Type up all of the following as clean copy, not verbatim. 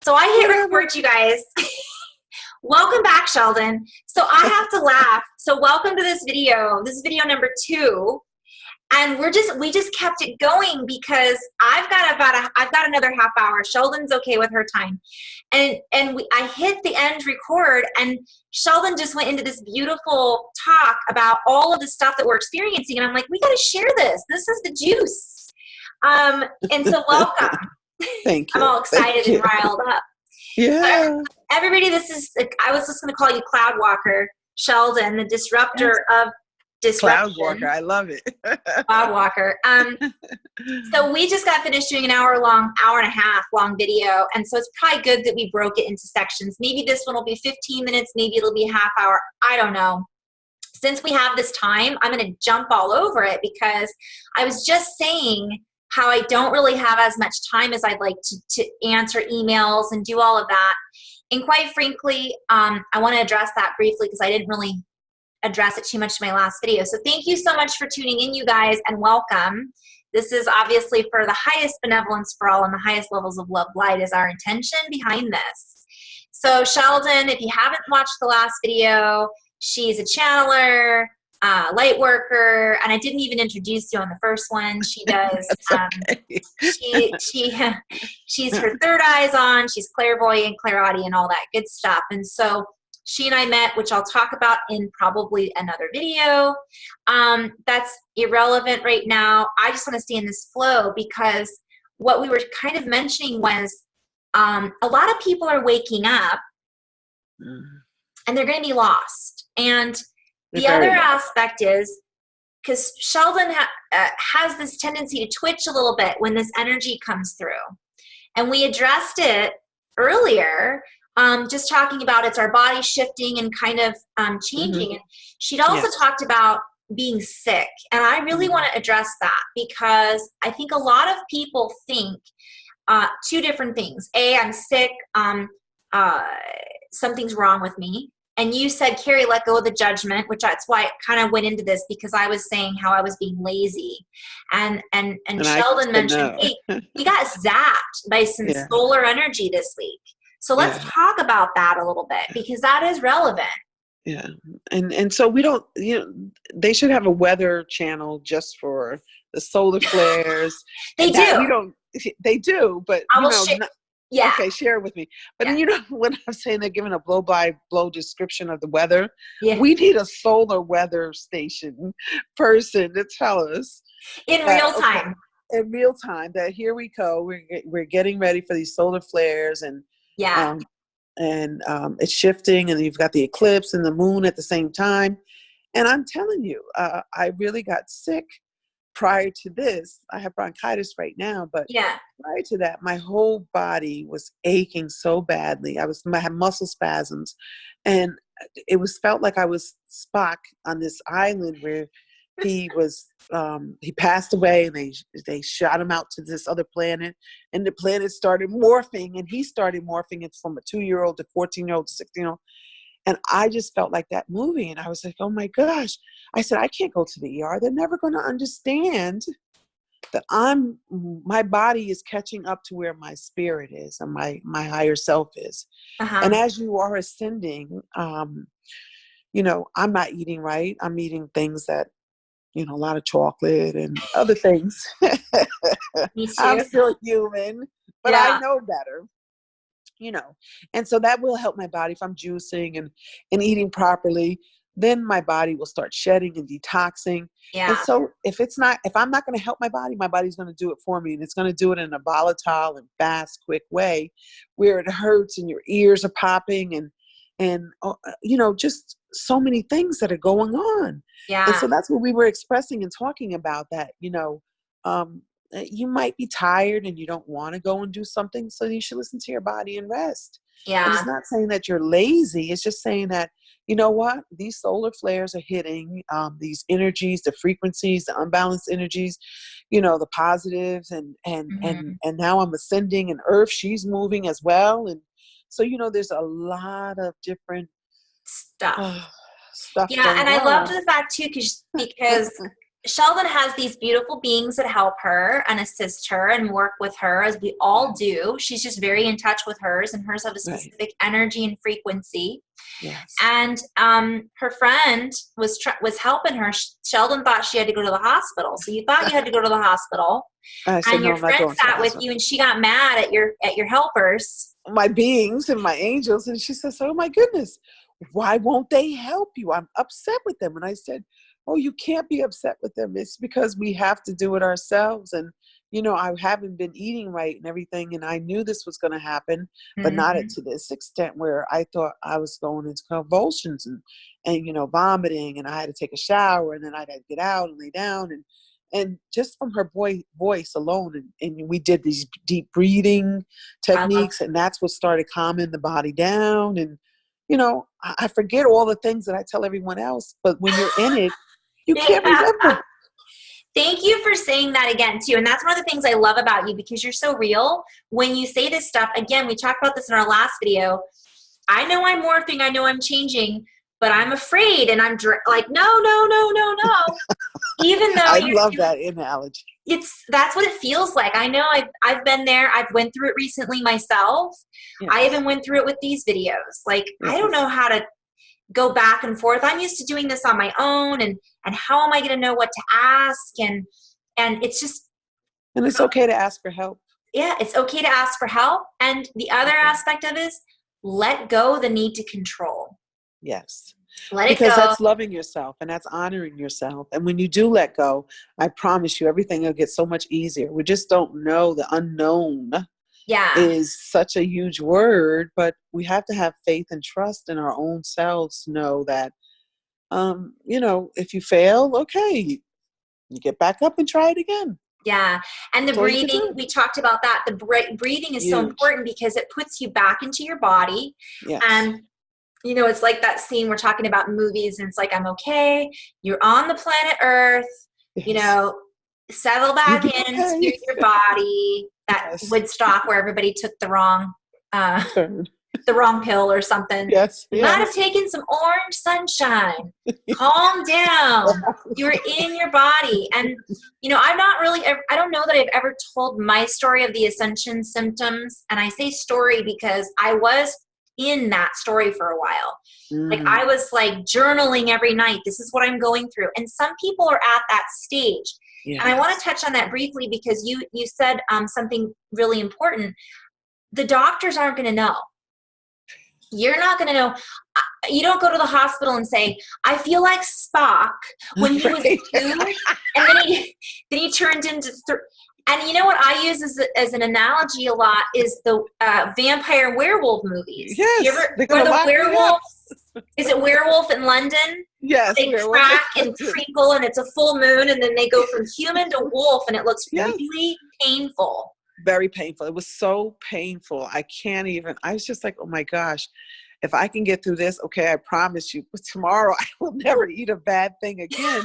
So I hit record, you guys. Welcome back, Sheldon. So I have to laugh. So welcome to this video. This is video number 2. And we just kept it going because I've got another half hour. Sheldon's okay with her time. And I hit the end record, and Sheldon just went into this beautiful talk about all of the stuff that we're experiencing. And I'm like, we got to share this. This is the juice. And so welcome. Thank you. I'm all excited and riled up. Yeah. Everybody, I was just going to call you Cloud Walker, Sheldon, the Disruptor of Disruption. Cloud Walker, I love it. Cloud Walker. So we just got finished doing an hour and a half long video, and so it's probably good that we broke it into sections. Maybe this one will be 15 minutes, maybe it'll be a half hour. I don't know. Since we have this time, I'm going to jump all over it because I was just saying how I don't really have as much time as I'd like to answer emails and do all of that. And quite frankly, I want to address that briefly because I didn't really address it too much in my last video. So thank you so much for tuning in, you guys, and welcome. This is obviously for the highest benevolence for all and the highest levels of love light is our intention behind this. So Sheldon, if you haven't watched the last video, she's a channeler, light worker, and I didn't even introduce you on the first one. She does. She's her third eyes on. She's clairvoyant, clairaudient, all that good stuff. And so she and I met, which I'll talk about in probably another video. That's irrelevant right now. I just want to stay in this flow because what we were kind of mentioning was a lot of people are waking up and they're going to be lost. And the other aspect is because Sheldon has this tendency to twitch a little bit when this energy comes through. And we addressed it earlier, just talking about it's our body shifting and kind of changing. And she'd also talked about being sick. And I really want to address that because I think a lot of people think two different things. A, I'm sick. Something's wrong with me. And you said, Carrie, let go of the judgment, which that's why it kind of went into this because I was saying how I was being lazy. And Sheldon mentioned, hey, we got zapped by some solar energy this week. So let's talk about that a little bit because that is relevant. Yeah. And so we don't, they should have a weather channel just for the solar flares. They do, but okay, share it with me. But when I'm saying they're giving a blow-by-blow description of the weather, we need a solar weather station person to tell us in real time. In real time, that here we go. We're getting ready for these solar flares, and it's shifting, and you've got the eclipse and the moon at the same time. And I'm telling you, I really got sick. Prior to this, I have bronchitis right now, but prior to that, my whole body was aching so badly. I had muscle spasms, and it felt like I was Spock on this island where he was. He passed away, and they shot him out to this other planet, and the planet started morphing, and he started morphing it from a 2-year-old to 14-year-old to 16-year-old. And I just felt like that movie. And I was like, oh my gosh. I said, I can't go to the ER. They're never going to understand that my body is catching up to where my spirit is and my higher self is. And as you are ascending, I'm not eating right. I'm eating things that, a lot of chocolate and other things. Me too. I'm still human, but I know better. And so that will help my body if I'm juicing and eating properly. Then my body will start shedding and detoxing. Yeah. And so if I'm not going to help my body's going to do it for me, and it's going to do it in a volatile and fast, quick way, where it hurts and your ears are popping and just so many things that are going on. Yeah. And so that's what we were expressing and talking about. That you might be tired and you don't want to go and do something, so you should listen to your body and rest. Yeah. And it's not saying that you're lazy. It's just saying that, what? These solar flares are hitting these energies, the frequencies, the unbalanced energies, the positives, and now I'm ascending, and Earth, she's moving as well. And so, there's a lot of different stuff. Yeah. And I loved the fact too, because Sheldon has these beautiful beings that help her and assist her and work with her, as we all do. She's just very in touch with hers, and hers have a specific energy and frequency. Yes. And her friend was helping her. Sheldon thought she had to go to the hospital. So you thought you had to go to the hospital, and your friend sat with you, and she got mad at your helpers, my beings and my angels, and she says, "Oh my goodness, why won't they help you? I'm upset with them." And I said, "Oh, you can't be upset with them. It's because we have to do it ourselves." And, you know, I haven't been eating right and everything. And I knew this was going to happen, but not to this extent where I thought I was going into convulsions and, you know, vomiting, and I had to take a shower, and then I had to get out and lay down. And just from her voice alone. And we did these deep breathing techniques, and that's what started calming the body down. And, you know, I forget all the things that I tell everyone else, but when you're in it, you can't remember. Thank you for saying that again, too. And that's one of the things I love about you, because you're so real. When you say this stuff, again, we talked about this in our last video. I know I'm morphing. I know I'm changing, but I'm afraid. And I'm like, no. Even though I love that analogy. That's what it feels like. I know I've been there. I've went through it recently myself. Yes. I even went through it with these videos. Like, yes. I don't know how to go back and forth. I'm used to doing this on my own, and how am I going to know what to ask? And it's just. And it's okay to ask for help. Yeah, it's okay to ask for help. And the other aspect of it is let go the need to control. Yes. Let it go. Because that's loving yourself, and that's honoring yourself. And when you do let go, I promise you, everything will get so much easier. We just don't know. The unknown is such a huge word, but we have to have faith and trust in our own selves to know that, you know, if you fail, okay, you get back up and try it again. Yeah. And the breathing, we talked about that. The breathing is so important because it puts you back into your body. Yes. And you know, it's like that scene we're talking about in movies, and it's like, I'm okay. You're on the planet Earth, you know, settle back into your body. That Woodstock where everybody took the wrong pill or something. Yes. You might have taken some orange sunshine. Calm down. You're in your body. And, you know, I don't know that I've ever told my story of the ascension symptoms. And I say story because I was in that story for a while. Like, I was like journaling every night. This is what I'm going through. And some people are at that stage. Yes. And I want to touch on that briefly because you said something really important. The doctors aren't going to know. You're not going to know. You don't go to the hospital and say, I feel like Spock when he was 2, and then he turned into and you know what I use as an analogy a lot is the vampire and werewolf movies. Yes. Where the werewolf, is it Werewolf in London? Yes. They crack and crinkle, and it's a full moon, and then they go from human to wolf, and it looks really painful. Very painful. It was so painful. I was just like, oh my gosh, if I can get through this, okay, I promise you, but tomorrow I will never eat a bad thing again.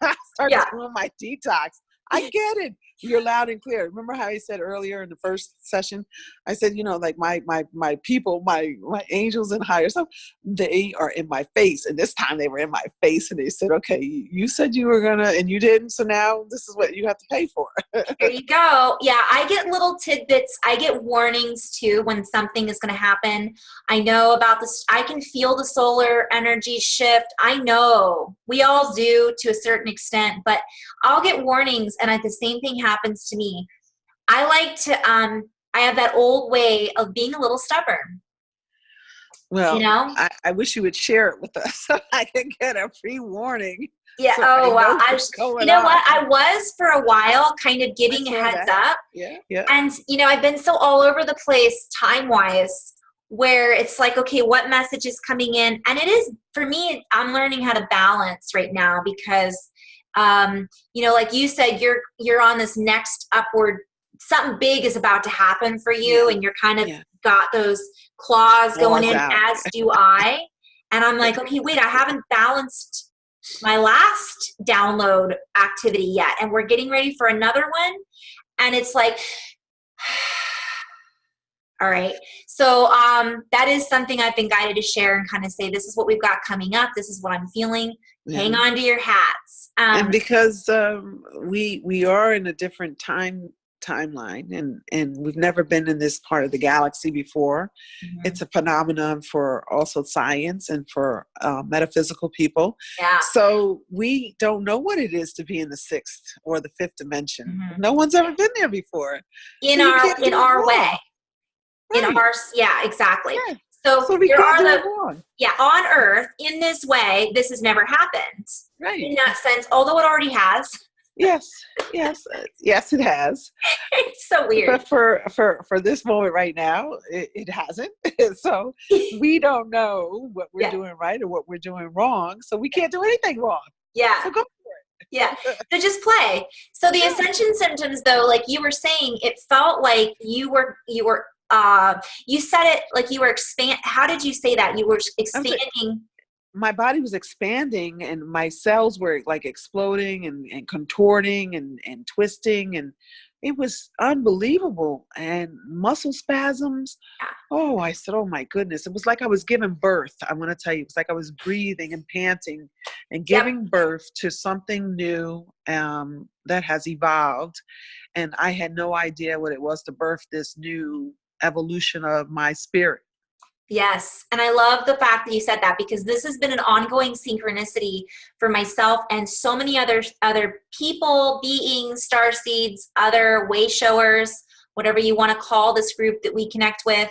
I started doing my detox. I get it. You're loud and clear. Remember how I said earlier in the first session, I said, you know, like my people, my angels and higher self, they are in my face. And this time they were in my face, and they said, okay, you said you were gonna, and you didn't. So now this is what you have to pay for. There you go. Yeah. I get little tidbits. I get warnings too when something is going to happen. I know about this. I can feel the solar energy shift. I know we all do to a certain extent, but I'll get warnings. And the same thing happens to me. I like to, I have that old way of being a little stubborn. Well, you know, I wish you would share it with us so I can get a free warning. Yeah. So wow. You know what? I was for a while kind of giving a heads up. Yeah. Yeah. And, you know, I've been so all over the place time-wise where it's like, okay, what message is coming in? And it is, for me, I'm learning how to balance right now because, you know, like you said, you're on this next upward, something big is about to happen for you, and you're kind of got those claws going in, as do I. And I'm like, okay, wait, I haven't balanced my last download activity yet, and we're getting ready for another one. And it's like, All right. So that is something I've been guided to share and kind of say, this is what we've got coming up. This is what I'm feeling. Yeah. Hang on to your hats. And because we are in a different timeline, and we've never been in this part of the galaxy before. Mm-hmm. It's a phenomenon for also science and for metaphysical people. Yeah. So we don't know what it is to be in the sixth or the fifth dimension. Mm-hmm. No one's ever been there before. In our way. Right. In our, yeah, exactly. Yeah. So we can't do it wrong. Yeah, on Earth, in this way, this has never happened. Right. In that sense, although it already has. Yes, it has. It's so weird. But for this moment right now, it hasn't. So we don't know what we're doing right or what we're doing wrong. So we can't do anything wrong. Yeah. So go for it. Yeah. So just play. So the ascension symptoms, though, like you were saying, it felt like you said it like you were how did you say that? You were expanding. My body was expanding and my cells were like exploding and contorting and twisting, and it was unbelievable. And muscle spasms. Oh, I said, oh my goodness. It was like I was giving birth. I'm going to tell you, it was like I was breathing and panting and giving birth to something new that has evolved. And I had no idea what it was to birth this new evolution of my spirit. Yes. And I love the fact that you said that, because this has been an ongoing synchronicity for myself and so many other people, beings, starseeds, other way showers, whatever you want to call this group that we connect with,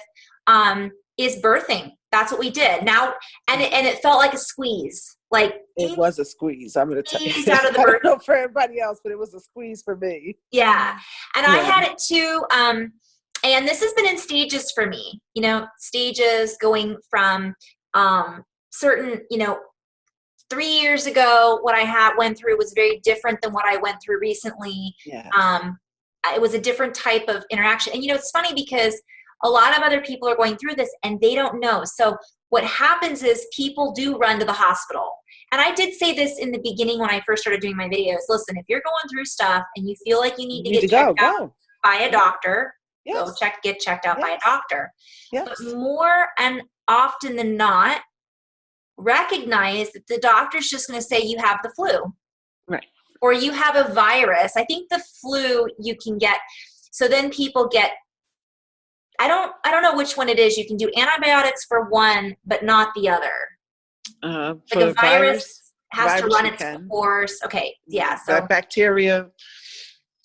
is birthing. That's what we did. Now, and it felt like a squeeze. Like it was a squeeze. I'm going to tell you. Out of the birth. I don't know for everybody else, but it was a squeeze for me. Yeah. And I had it too. And this has been in stages for me, stages going from certain, 3 years ago, what I went through was very different than what I went through recently. Yes. It was a different type of interaction. And, it's funny because a lot of other people are going through this and they don't know. So what happens is people do run to the hospital. And I did say this in the beginning when I first started doing my videos. Listen, if you're going through stuff and you feel like you need to get checked out by a doctor, go get checked out by a doctor. Yes. But more and often than not, recognize that the doctor's just going to say you have the flu. Right. Or you have a virus. I think the flu you can get. So then people get, I don't know which one it is. You can do antibiotics for one, but not the other. For the virus has to run its course. Okay. Yeah. So that bacteria.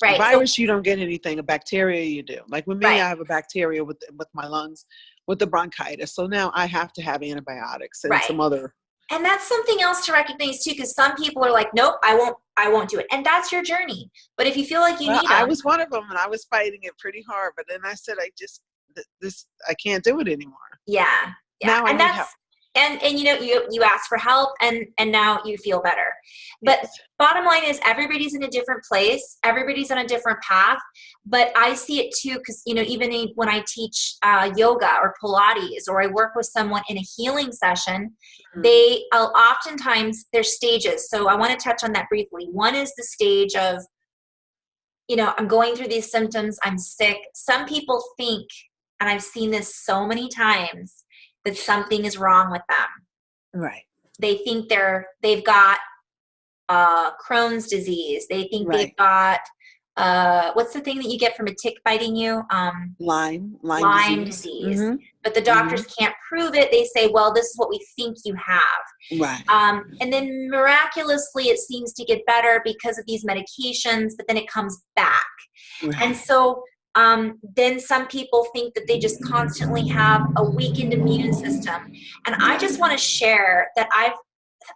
Right. Virus, you don't get anything. A bacteria, you do. Like with me, I have a bacteria with my lungs, with the bronchitis. So now I have to have antibiotics and some other. And that's something else to recognize too, because some people are like, nope, I won't do it. And that's your journey. But if you feel like you need them. I was one of them, and I was fighting it pretty hard. But then I said, I can't do it anymore. Yeah. Now I need help. And you ask for help and now you feel better. But bottom line is everybody's in a different place. Everybody's on a different path. But I see it too because, even when I teach yoga or Pilates or I work with someone in a healing session, they oftentimes there's stages. So I want to touch on that briefly. One is the stage of, I'm going through these symptoms. I'm sick. Some people think, and I've seen this so many times, that something is wrong with them. Right. They think they've got Crohn's disease. They think they've got what's the thing that you get from a tick biting you? Lyme disease. Mm-hmm. But the doctors can't prove it. They say, well, this is what we think you have. Right. And then miraculously it seems to get better because of these medications, but then it comes back. Right. And so then some people think that they just constantly have a weakened immune system. And I just want to share that I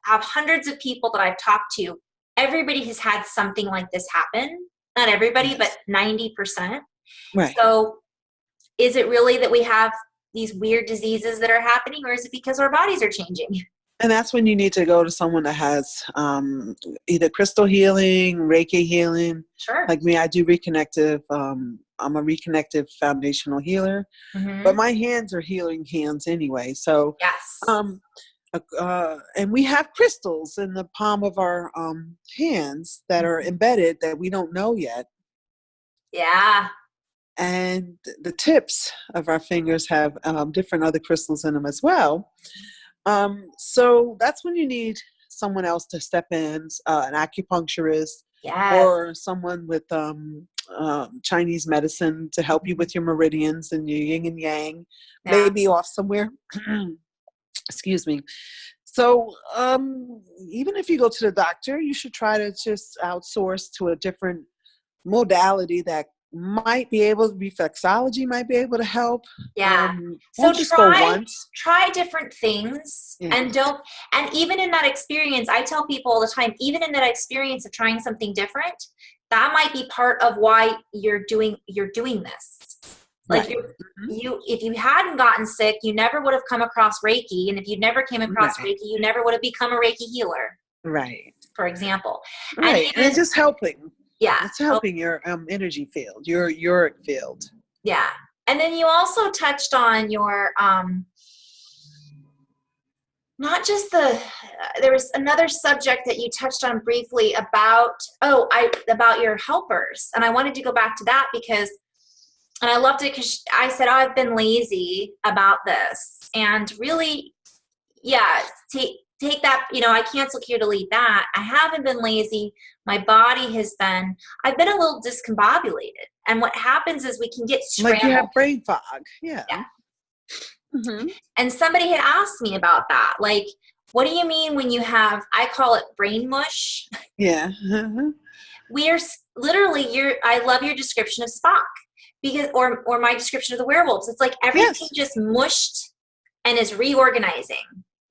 have hundreds of people that I've talked to. Everybody has had something like this happen. Not everybody, but 90%. Right. So is it really that we have these weird diseases that are happening, or is it because our bodies are changing? And that's when you need to go to someone that has either crystal healing, Reiki healing. Sure. Like me, I do reconnective. I'm a reconnective foundational healer, but my hands are healing hands anyway. So, and we have crystals in the palm of our hands that are embedded that we don't know yet. Yeah. And the tips of our fingers have different other crystals in them as well. So that's when you need someone else to step in, an acupuncturist, or someone with Chinese medicine to help you with your meridians and your yin and yang, maybe off somewhere. Excuse me. So even if you go to the doctor, you should try to just outsource to a different modality that might be able to be reflexology, might be able to help. So try different things and even in that experience, I tell people all the time, even in that experience of trying something different, that might be part of why you're doing this. Like if you hadn't gotten sick, you never would have come across Reiki. And if you never came across Reiki, you never would have become a Reiki healer. Right. For example. Right. And it's just helping. Yeah. It's helping your energy field, your uric field. Yeah. And then you also touched on your, not just there was another subject that you touched on briefly about your helpers. And I wanted to go back to that and I loved it because I said, I've been lazy about this. And really, take that, I cancel here, delete that. I haven't been lazy. My body has been, I've been a little discombobulated. And what happens is we can get scrambled. Like you have brain fog. Yeah. Mm-hmm. And somebody had asked me about that. Like, what do you mean when you have, I call it brain mush. Yeah. Mm-hmm. We are literally, I love your description of Spock. Because, or my description of the werewolves. It's like everything just mushed and is reorganizing.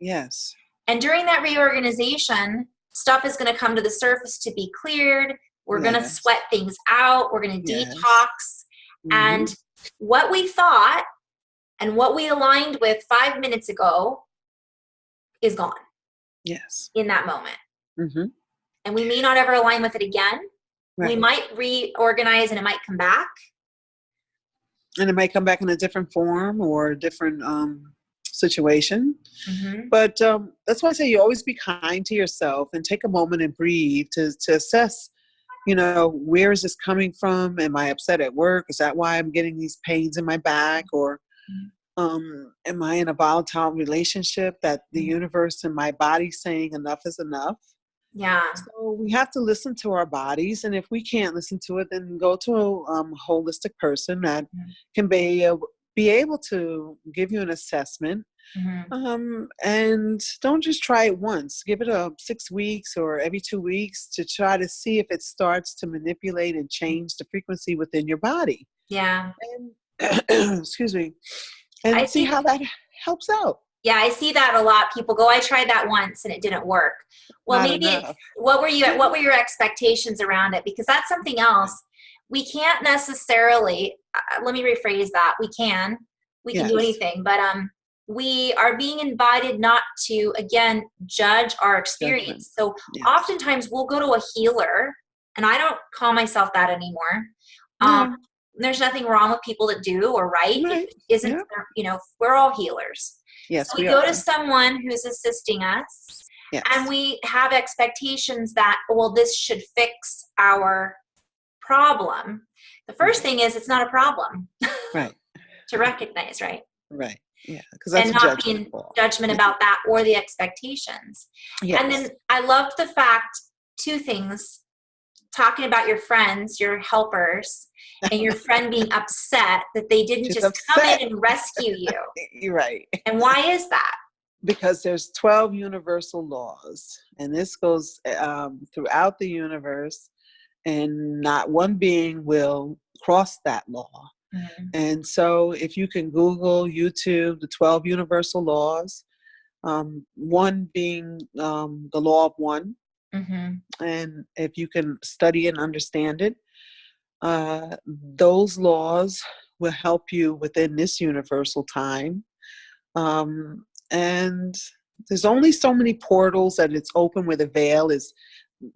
Yes. And during that reorganization, stuff is going to come to the surface to be cleared. We're going to sweat things out. We're going to detox. Mm-hmm. And what we thought and what we aligned with 5 minutes ago is gone. Yes. In that moment. Mm-hmm. And we may not ever align with it again. Right. We might reorganize and it might come back. And it might come back in a different form or a different situation. Mm-hmm. But that's why I say you always be kind to yourself and take a moment and breathe to assess, where is this coming from? Am I upset at work? Is that why I'm getting these pains in my back? Or am I in a volatile relationship that the universe and my body saying enough is enough? Yeah. So we have to listen to our bodies, and if we can't listen to it, then go to a holistic person that can be able to give you an assessment. Mm-hmm. And don't just try it once. Give it 6 weeks or every 2 weeks to try to see if it starts to manipulate and change the frequency within your body. Yeah. And excuse me. And see how that helps out. Yeah, I see that a lot. People go, I tried that once and it didn't work. Well, what were your expectations around it? Because that's something else. We can't necessarily, let me rephrase that. We can do anything, but we are being invited not to, again, judge our experience. So oftentimes we'll go to a healer, and I don't call myself that anymore. There's nothing wrong with people that do, or it isn't, we're all healers. Yes, so we go to someone who's assisting us, and we have expectations that, this should fix our problem. The first thing is it's not a problem. Right. To recognize, right? Right. Yeah. Because that's and not be in judgment about that or the expectations. Yes. And then I loved the fact, 2 things, talking about your friends, your helpers, and your friend being upset that they didn't come in and rescue you. You're right. And why is that? Because there's 12 universal laws, and this goes throughout the universe, and not one being will cross that law. Mm-hmm. And so if you can Google, YouTube, the 12 universal laws, one being the law of one. Mm-hmm. And if you can study and understand it, those laws will help you within this universal time. And there's only so many portals that it's open where the veil is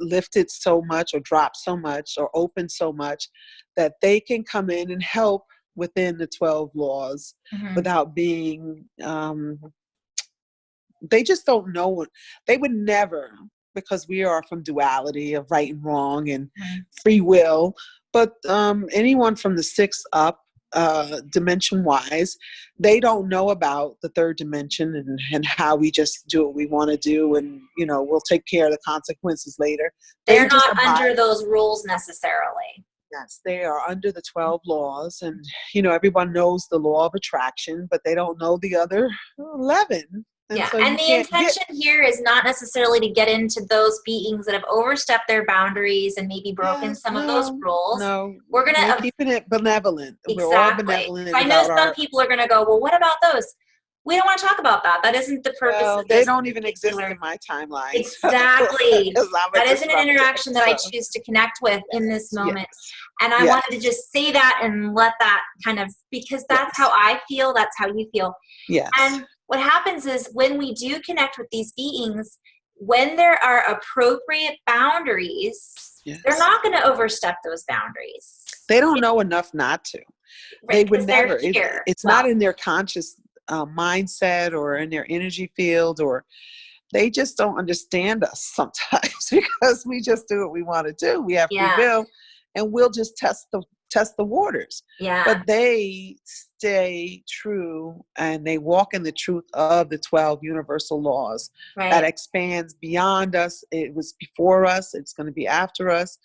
lifted so much or dropped so much or open so much that they can come in and help within the 12 laws without being, they just don't know. They would never because we are from duality of right and wrong and free will. But anyone from the 6th up, dimension wise, they don't know about the 3rd dimension and how we just do what we want to do, and we'll take care of the consequences later. They're not under those rules necessarily. Yes, they are under the 12 laws, and everyone knows the law of attraction, but they don't know the other 11. And yeah, so and the intention here is not necessarily to get into those beings that have overstepped their boundaries and maybe broken some of those rules. No, we're keeping it benevolent. Exactly. We're all benevolent. So I know some people are going to go, well, what about those? We don't want to talk about that. That isn't the purpose of this. They don't even exist in my timeline. Exactly. That isn't an interaction that I choose to connect with in this moment. Yes. And I wanted to just say that and let that kind of, because that's how I feel, that's how you feel. Yes. And what happens is when we do connect with these beings, when there are appropriate boundaries, they're not going to overstep those boundaries. They don't know enough not to. Right, they would never. It's well, not in their conscious mindset or in their energy field, or they just don't understand us sometimes because we just do what we want to do. We have free will, and we'll just test the waters. Yeah. But they stay true and they walk in the truth of the 12 universal laws that expands beyond us. It was before us. It's going to be after us.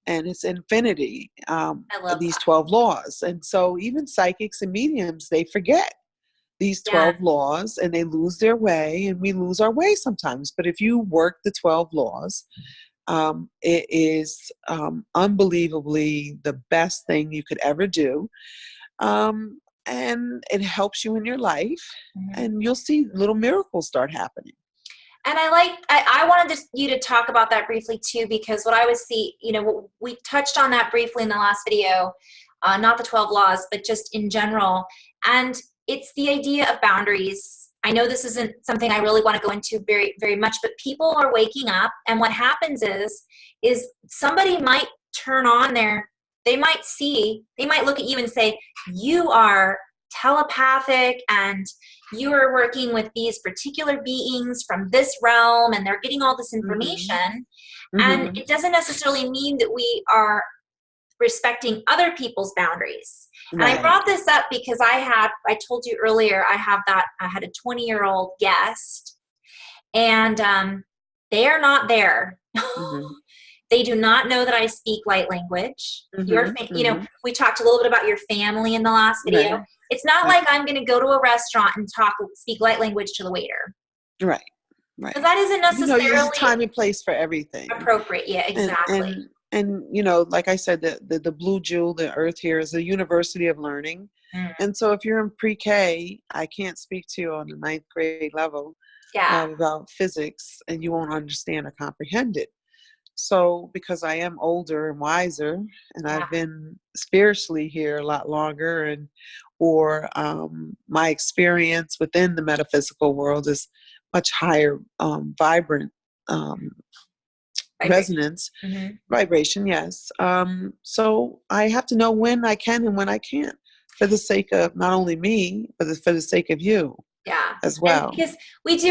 And it's infinity, these 12 laws. And so even psychics and mediums, they forget these 12 laws and they lose their way, and we lose our way sometimes. But if you work the 12 laws, it is unbelievably the best thing you could ever do. And it helps you in your life, and you'll see little miracles start happening. And I wanted you to talk about that briefly too, because what I would see, we touched on that briefly in the last video, not the 12 laws, but just in general. And it's the idea of boundaries. I know this isn't something I really want to go into very, very much, but people are waking up, and what happens is somebody might turn on they might look at you and say, you are telepathic and you are working with these particular beings from this realm, and they're getting all this information. And it doesn't necessarily mean that we are respecting other people's boundaries. And I brought this up because I told you earlier, I had a 20-year-old guest, and they are not there. They do not know that I speak light language. We talked a little bit about your family in the last video. It's not like I'm going to go to a restaurant and speak light language to the waiter. Right. Because that isn't necessarily there's time and place for everything. Appropriate. Yeah, exactly. And like I said, the blue jewel, the earth here is a university of learning. And so if you're in pre-K, I can't speak to you on the 9th grade level about physics, and you won't understand or comprehend it. So because I am older and wiser, and I've been spiritually here a lot longer, or my experience within the metaphysical world is much higher, vibrant resonance, vibration, yes. So I have to know when I can and when I can't, for the sake of not only me, but for the sake of you. As well. And because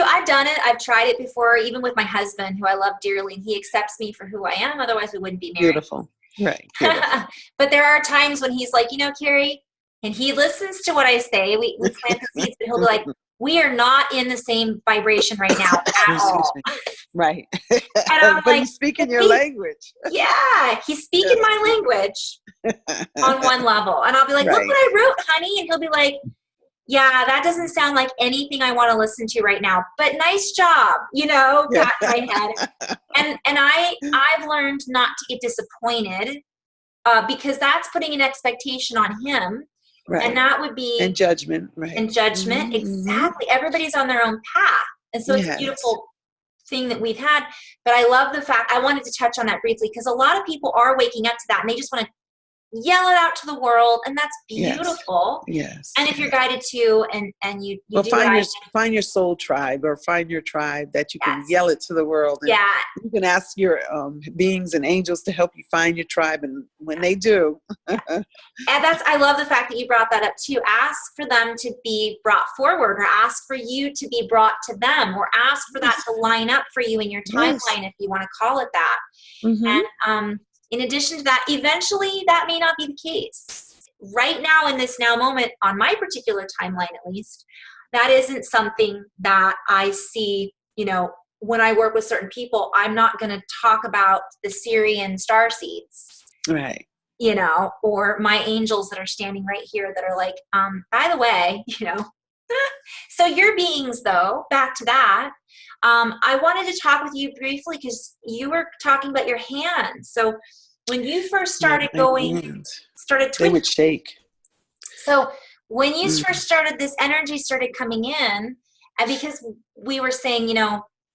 I've done it. I've tried it before, even with my husband, who I love dearly, and he accepts me for who I am. Otherwise, we wouldn't be married. Beautiful. Right. Beautiful. But there are times when he's like, Carrie, and he listens to what I say. We plant the seeds, but he'll be like, we are not in the same vibration right now at all. Right. And I'm but he's speaking your language. Yeah, he's speaking my language on one level. And I'll be like, look what I wrote, honey. And he'll be like, yeah, that doesn't sound like anything I want to listen to right now, but nice job, pat my head. And I've learned not to get disappointed because that's putting an expectation on him. Right. And that would be and judgment, right? And judgment, exactly. Everybody's on their own path. And so it's a beautiful thing that we've had. But I love the fact, I wanted to touch on that briefly, because a lot of people are waking up to that, and they just want to yell it out to the world, and that's Yes. beautiful. Yes. And if you're guided to, and you well, do what I did. find your soul tribe, or find your tribe that you can yell it to the world. And yeah. you can ask your beings and angels to help you find your tribe, and when they do. And I love the fact that you brought that up too. Ask for them to be brought forward, or ask for you to be brought to them, or ask for that to line up for you in your timeline, if you want to call it that. And in addition to that, eventually that may not be the case. Right now, in this now moment, on my particular timeline at least, that isn't something that I see, when I work with certain people. I'm not going to talk about the Syrian starseeds. Right. Or my angels that are standing right here that are like, by the way, So your beings, though, back to that, I wanted to talk with you briefly because you were talking about your hands. So when you first started started twitching, they would shake. So when you first started, this energy started coming in, and because we were saying,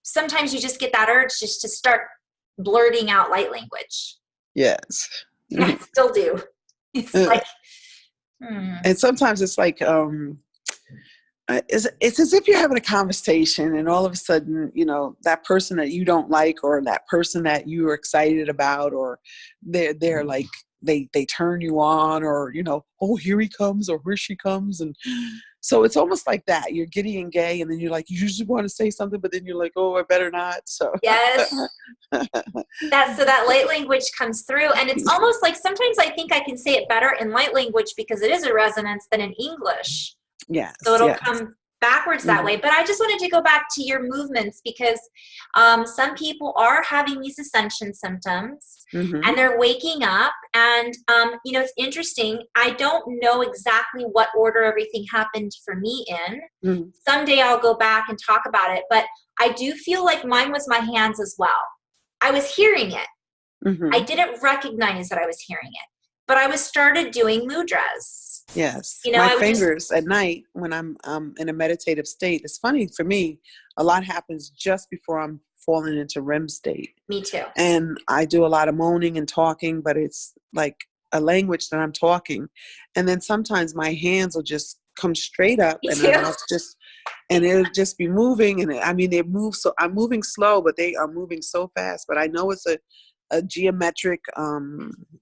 sometimes you just get that urge just to start blurting out light language. Yes. I still do. It's like, and sometimes it's like, it's as if you're having a conversation, and all of a sudden, that person that you don't like, or that person that you are excited about, or they're like, they turn you on, or, oh, here he comes, or here she comes. And so it's almost like that. You're giddy and gay, and then you're like, you just want to say something, but then you're like, oh, I better not. So yes, that light language comes through, and it's almost like sometimes I think I can say it better in light language because it is a resonance than in English. Yes. So it'll come backwards that way. But I just wanted to go back to your movements because some people are having these ascension symptoms and they're waking up. And, it's interesting. I don't know exactly what order everything happened for me in. Someday I'll go back and talk about it. But I do feel like mine was my hands as well. I was hearing it. I didn't recognize that I was hearing it. But I started doing mudras. Yes. My fingers at night when I'm in a meditative state. It's funny for me, a lot happens just before I'm falling into REM state. Me too. And I do a lot of moaning and talking, but it's like a language that I'm talking. And then sometimes my hands will just come straight up, and it'll just be moving. And they move. So I'm moving slow, but they are moving so fast. But I know it's a geometric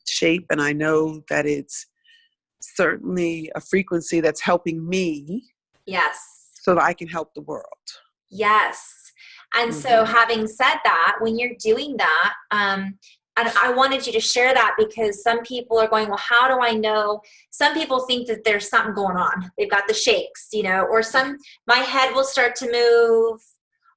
shape, and I know that it's certainly a frequency that's helping me. Yes. So that I can help the world. Yes. And so having said that, when you're doing that, and I wanted you to share that because some people are going, well, how do I know? Some people think that there's something going on. They've got the shakes, or my head will start to move.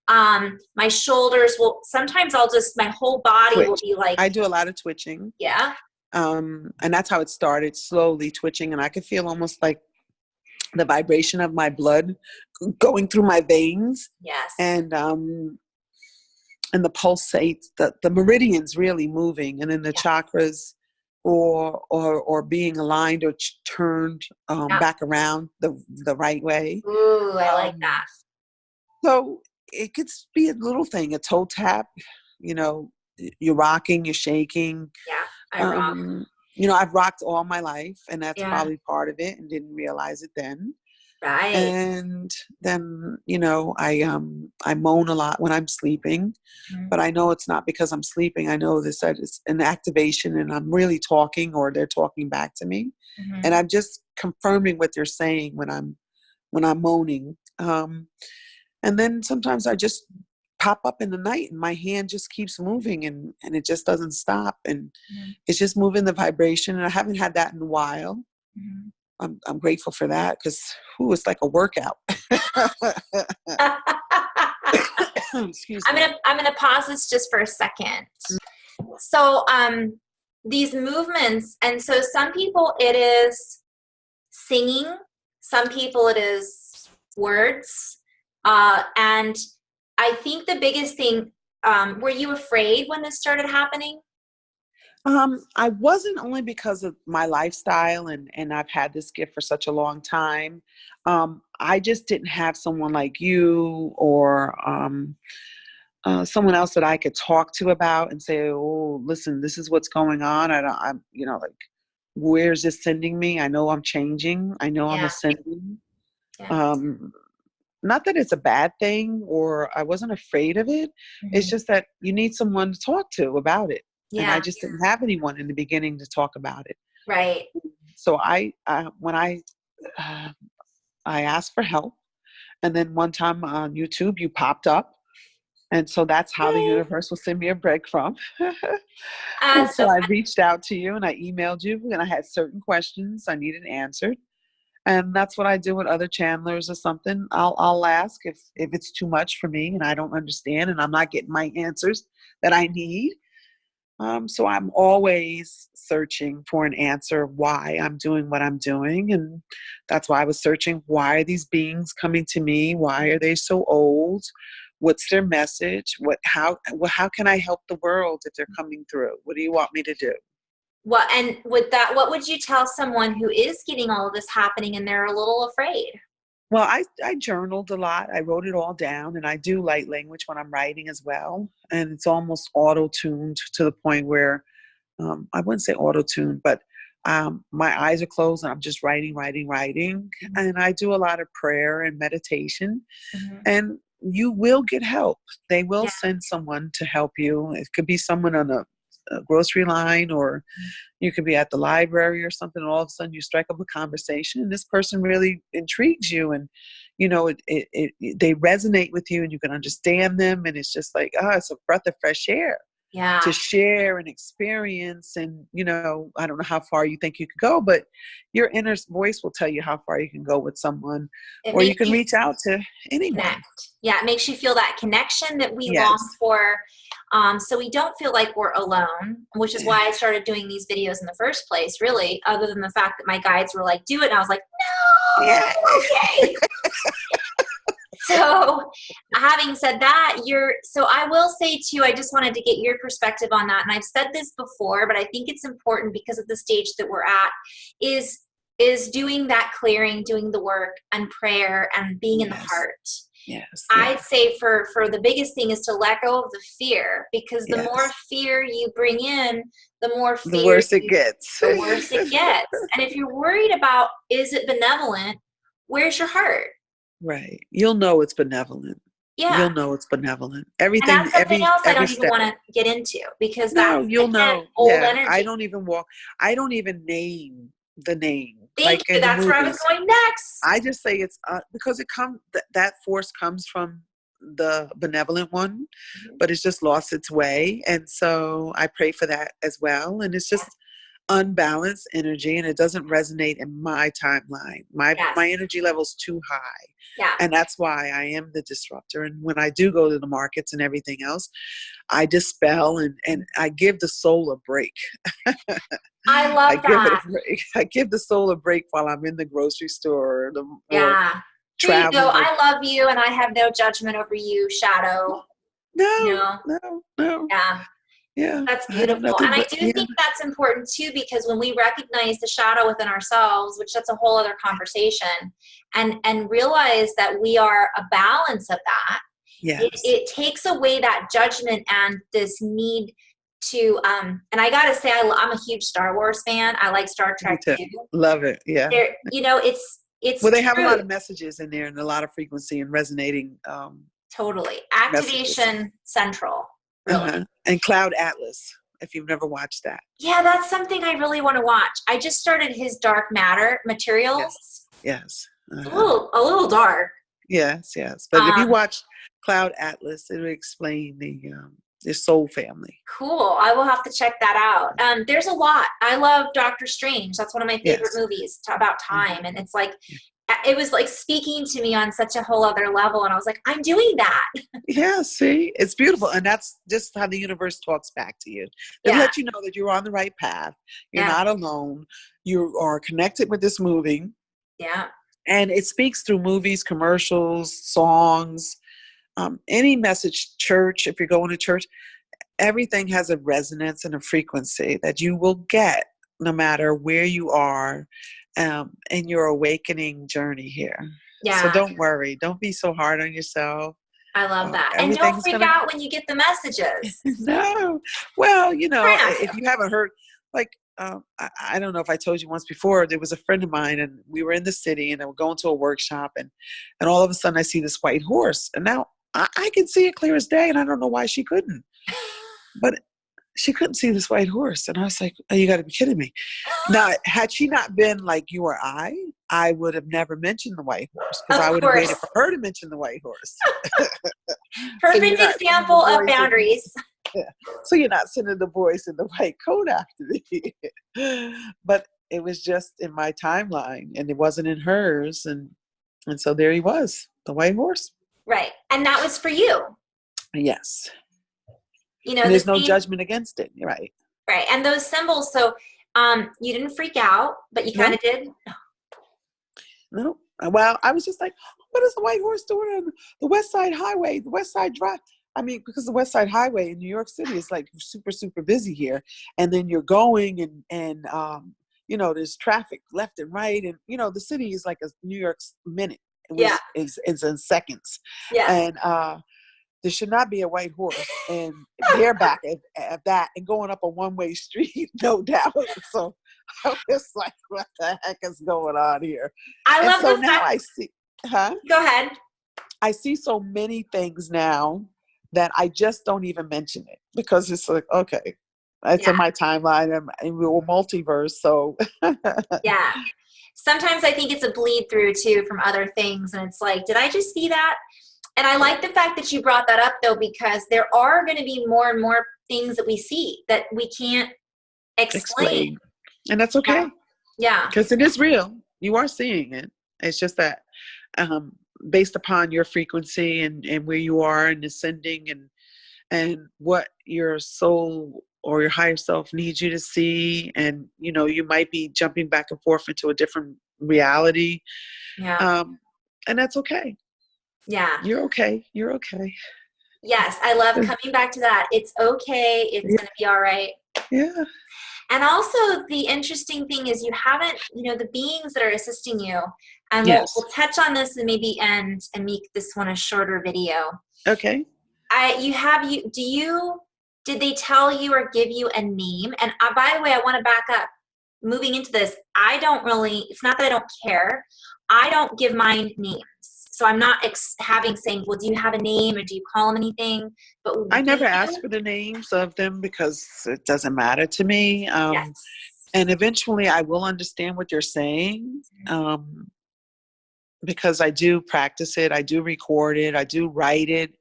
My shoulders will, sometimes my whole body will be like. I do a lot of twitching. Yeah. And that's how it started, slowly twitching. And I could feel almost like the vibration of my blood going through my veins. Yes. And the pulsates, the meridians really moving, and then the chakras or being aligned or turned back around the right way. Ooh, I like that. So it could be a little thing, a toe tap, you're rocking, you're shaking. Yeah. I rock. I've rocked all my life, and that's probably part of it, and didn't realize it then. Right. And then, I moan a lot when I'm sleeping, but I know it's not because I'm sleeping. I know that it's an activation, and I'm really talking, or they're talking back to me, and I'm just confirming what they're saying when I'm moaning. And then sometimes I just pop up in the night, and my hand just keeps moving, and it just doesn't stop, and it's just moving the vibration. And I haven't had that in a while. I'm grateful for that because it's like a workout. Excuse me. I'm gonna pause this just for a second. So these movements, and so some people it is singing, some people it is words, and I think the biggest thing, were you afraid when this started happening? I wasn't, only because of my lifestyle, and I've had this gift for such a long time. I just didn't have someone like you or someone else that I could talk to about and say, oh, listen, this is what's going on. where's this sending me? I know I'm changing. I know I'm ascending. Yeah. Not that it's a bad thing or I wasn't afraid of it. It's just that you need someone to talk to about it. And I just didn't have anyone in the beginning to talk about it. Right. So when I asked for help, and then one time on YouTube, you popped up. And so that's how the universe will send me a breadcrumb. And so I reached out to you and I emailed you, and I had certain questions I needed answered. And that's what I do with other channelers or something. I'll ask if it's too much for me and I don't understand and I'm not getting my answers that I need. So I'm always searching for an answer why I'm doing what I'm doing. And that's why I was searching, why are these beings coming to me? Why are they so old? What's their message? How can I help the world if they're coming through? What do you want me to do? Well, and with that, what would you tell someone who is getting all of this happening and they're a little afraid? Well, I journaled a lot. I wrote it all down, and I do light language when I'm writing as well. And it's almost auto-tuned to the point where, I wouldn't say auto-tuned, but my eyes are closed and I'm just writing. Mm-hmm. And I do a lot of prayer and meditation. Mm-hmm. And you will get help. They will send someone to help you. It could be someone on a grocery line, or you could be at the library or something, and all of a sudden you strike up a conversation and this person really intrigues you, and you know they resonate with you and you can understand them, and it's just like, it's a breath of fresh air to share and experience. And I don't know how far you think you could go, but your inner voice will tell you how far you can go with someone, or you can reach out to anyone. Connect. Yeah, it makes you feel that connection that we long for. So we don't feel like we're alone, which is why I started doing these videos in the first place, really, other than the fact that my guides were like, do it. And I was like, no, okay. So having said that, so I will say too, I just wanted to get your perspective on that. And I've said this before, but I think it's important because of the stage that we're at, is doing that clearing, doing the work and prayer and being in the heart. Yes. I'd say for the biggest thing is to let go of the fear, because the more fear you bring in, the more fear, the worse it gets. The worse it gets. And if you're worried about, is it benevolent? Where's your heart? Right. You'll know it's benevolent. Yeah. You'll know it's benevolent. Everything. And that's something else I don't step. even want to get into, because that's you'll know. Old energy. I don't even name the name. Thank you. That's where I was going next. I just say it's because that force comes from the benevolent one, but it's just lost its way. And so I pray for that as well. And it's just unbalanced energy, and it doesn't resonate in my timeline. My energy level's too high. Yeah. And that's why I am the disruptor. And when I do go to the markets and everything else, I dispel and I give the soul a break. I love that. Give it a break. I give the soul a break while I'm in the grocery store or Here you go. I love you, and I have no judgment over you, Shadow. No. Yeah. That's beautiful. And I do think that's important too, because when we recognize the shadow within ourselves, which that's a whole other conversation, and realize that we are a balance of that, it takes away that judgment and this need to, and I got to say, I'm a huge Star Wars fan. I like Star Trek too. Love it. Yeah. It's well, they have a lot of messages in there and a lot of frequency and resonating. Totally. Activation messages. Central. Really. And Cloud Atlas, if you've never watched that. Yeah, that's something I really want to watch. I just started his Dark Matter Materials. Yes. A little dark. Yes. But if you watch Cloud Atlas, it will explain the soul family. Cool. I will have to check that out. There's a lot. I love Doctor Strange. That's one of my favorite movies about time. And it's like, it was like speaking to me on such a whole other level. And I was like, I'm doing that. Yeah, see, it's beautiful. And that's just how the universe talks back to you. They let you know that you're on the right path. You're not alone. You are connected with this movie. Yeah. And it speaks through movies, commercials, songs, any message, church, if you're going to church, everything has a resonance and a frequency that you will get no matter where you are in your awakening journey here. Yeah. So don't worry. Don't be so hard on yourself. I love that. And don't freak out when you get the messages. No. Well, if you haven't heard, like I don't know if I told you once before, there was a friend of mine and we were in the city and I were going to a workshop and all of a sudden I see this white horse and now I can see it clear as day and I don't know why she couldn't, but she couldn't see this white horse. And I was like, oh, you got to be kidding me. Now, had she not been like you or I would have never mentioned the white horse because I would have waited for her to mention the white horse. Perfect example of boundaries. So you're not sending the voice in the white coat after me. But it was just in my timeline and it wasn't in hers. And so there he was, the white horse. Right. And that was for you. Yes. You know, and there's no judgment against it. You're right. Right. And those symbols. So you didn't freak out, but you kind of did. No. Well, I was just like, what is the white horse doing on the West Side Highway, the West Side Drive? I mean, because the West Side Highway in New York City is like super, super busy here. And then you're going and you know, there's traffic left and right. And, you know, the city is like a New York's minute. It's in seconds. Yeah. And there should not be a white horse and bareback at that and going up a one-way street, no doubt. So I was like, what the heck is going on here? I love so now I see, Go ahead. I see so many things now that I just don't even mention it because it's like, okay, it's in my timeline and we're multiverse. So yeah. Sometimes I think it's a bleed through too from other things. And it's like, did I just see that? And I like the fact that you brought that up though, because there are going to be more and more things that we see that we can't explain. And that's okay. Yeah. Because it is real. You are seeing it. It's just that based upon your frequency and where you are and ascending and what your soul or your higher self needs you to see. And, you know, you might be jumping back and forth into a different reality. Yeah. And that's okay. Yeah. You're okay. You're okay. Yes. I love coming back to that. It's okay. It's going to be all right. Yeah. And also the interesting thing is you haven't, you know, the beings that are assisting you, and we'll touch on this and maybe end and make this one a shorter video. Okay. Did they tell you or give you a name? And by the way, I want to back up. Moving into this, it's not that I don't care. I don't give mine names. So I'm not saying, well, do you have a name or do you call them anything? But I never ask for the names of them because it doesn't matter to me. And eventually I will understand what you're saying because I do practice it. I do record it. I do write it.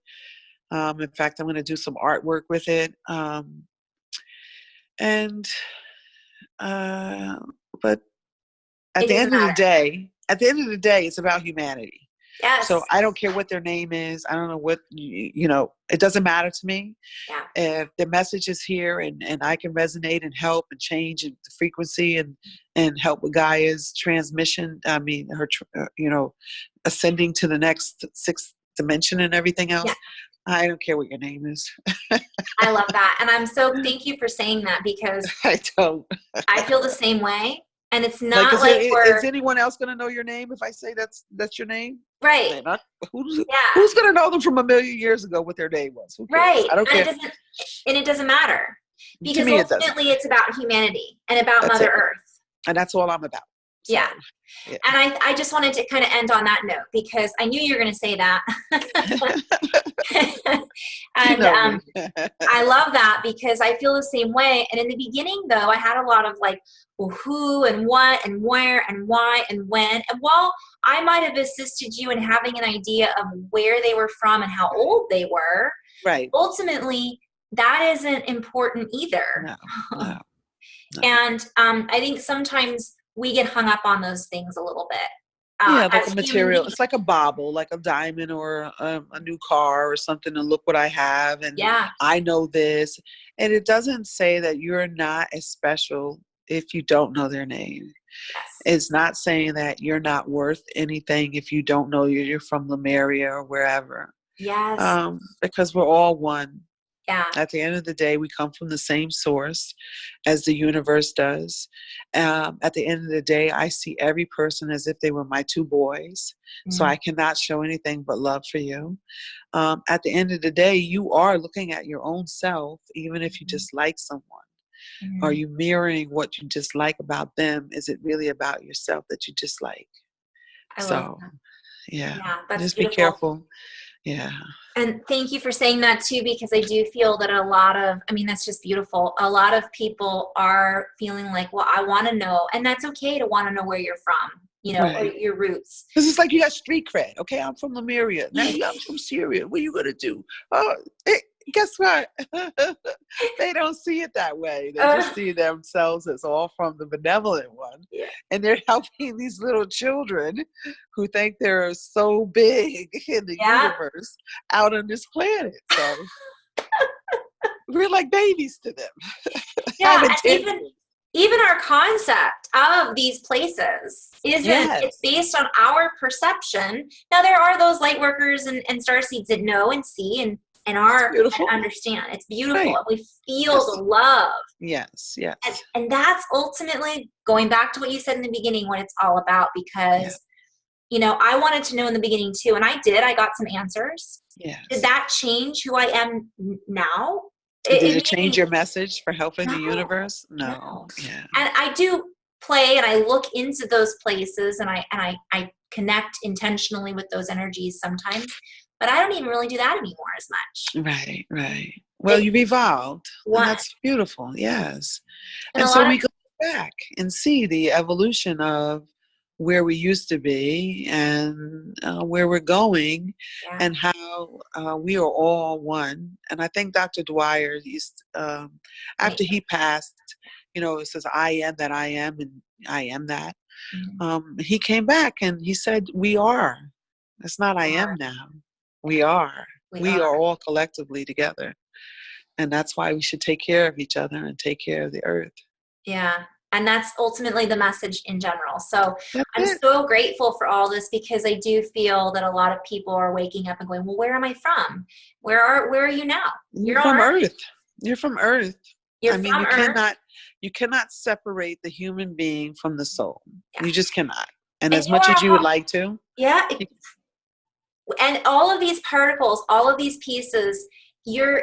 In fact, I'm going to do some artwork with it. But at the end of the day, it's about humanity. Yes. So I don't care what their name is. I don't know what, you know, it doesn't matter to me. Yeah. If the message is here and I can resonate and help and change the frequency and help with Gaia's transmission, I mean, her, you know, ascending to the next sixth dimension and everything else. Yeah. I don't care what your name is. I love that. And thank you for saying that because I don't. I feel the same way. And it's not is anyone else going to know your name if I say that's your name? Right. Who's going to know them from a million years ago what their name was? Right. I don't care. It doesn't matter. Because ultimately it's about humanity and about Mother Earth. And that's all I'm about. So, yeah. And I just wanted to kind of end on that note because I knew you were going to say that. And I love that because I feel the same way. And in the beginning, though, I had a lot of like, well, who and what and where and why and when. And while I might have assisted you in having an idea of where they were from and how old they were, right? Ultimately, that isn't important either. No. And I think sometimes we get hung up on those things a little bit. Like a material. It's like a bauble, like a diamond or a new car or something. And look what I have. And I know this. And it doesn't say that you're not as special if you don't know their name. Yes. It's not saying that you're not worth anything if you don't know you're from Lemuria or wherever. Yes. Because we're all one. Yeah. At the end of the day, we come from the same source as the universe does. At the end of the day, I see every person as if they were my two boys. Mm-hmm. So I cannot show anything but love for you. At the end of the day, you are looking at your own self, even if you dislike someone. Mm-hmm. Are you mirroring what you dislike about them? Is it really about yourself that you dislike? I love that. Yeah, that's just beautiful. be careful. Yeah. And thank you for saying that too, because I do feel that that's just beautiful. A lot of people are feeling like, well, I want to know, and that's okay to want to know where you're from, or your roots. This is like you got street cred. Okay, I'm from Lemuria. Now I'm from Syria. What are you gonna do? Oh, guess what? They don't see it that way. They just see themselves as all from the benevolent one. Yeah. And they're helping these little children who think they're so big in the universe out on this planet. So we're like babies to them. Yeah, and even our concept of these places it's based on our perception. Now there are those light workers and starseeds that know and see and understand. It's beautiful. And we feel the love. Yes. And that's ultimately going back to what you said in the beginning, what it's all about, because I wanted to know in the beginning too, and I did. I got some answers. Yes. Did that change who I am now? Did it change your message for helping the universe? No. Yeah. And I do play and I look into those places and I connect intentionally with those energies sometimes, but I don't even really do that anymore as much. Right. Well, you've evolved. And that's beautiful. Yes. And so we go back and see the evolution of where we used to be and where we're going and how we are all one. And I think Dr. Dwyer, after he passed, it says, I am that I am and I am that. Mm-hmm. He came back and he said, we are. It's not I am now. We are. We are all collectively together. And that's why we should take care of each other and take care of the earth. Yeah. And that's ultimately the message in general. So I'm so grateful for all this, because I do feel that a lot of people are waking up and going, well, where am I from? Where are you now? You're from Earth. You're from Earth. You cannot separate the human being from the soul. Yeah. You just cannot. And as much as you would like to. Yeah. And all of these particles, all of these pieces,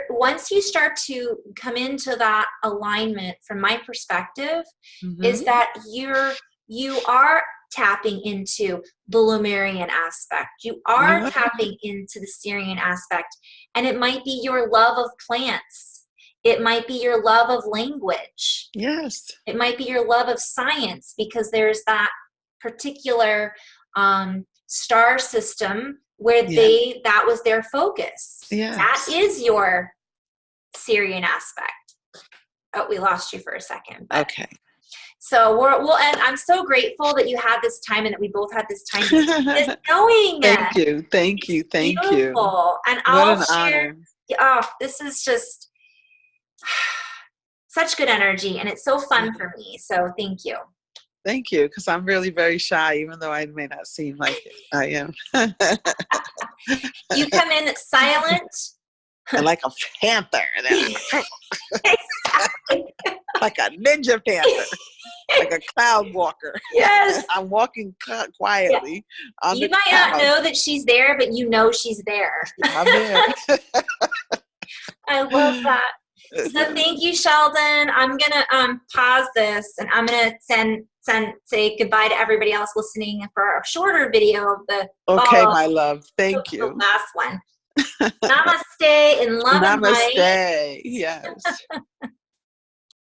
once you start to come into that alignment, from my perspective, is that you are tapping into the Lemurian aspect. You are tapping into the Syrian aspect. And it might be your love of plants. It might be your love of language. Yes. It might be your love of science, because there's that particular star system where that was their focus. Yes. That is your Syrian aspect. Oh, we lost you for a second. Okay. So we'll end. I'm so grateful that you had this time and that we both had this time just knowing. Thank you. Beautiful. And I'll share. Honor. Oh, this is just such good energy, and it's so fun for me. So thank you. Thank you, because I'm really very shy, even though I may not seem like it. I am. You come in silent. And like a panther. Exactly. Like a ninja panther. Like a cloud walker. Yes. I'm walking quietly. Yeah. You might not know that she's there, but you know she's there. I'm there. I love that. So thank you, Sheldon. I'm going to pause this, and I'm going to say goodbye to everybody else listening for a shorter video of the Okay, my love. Thank you. The last one. Namaste and love and light. Namaste. Yes.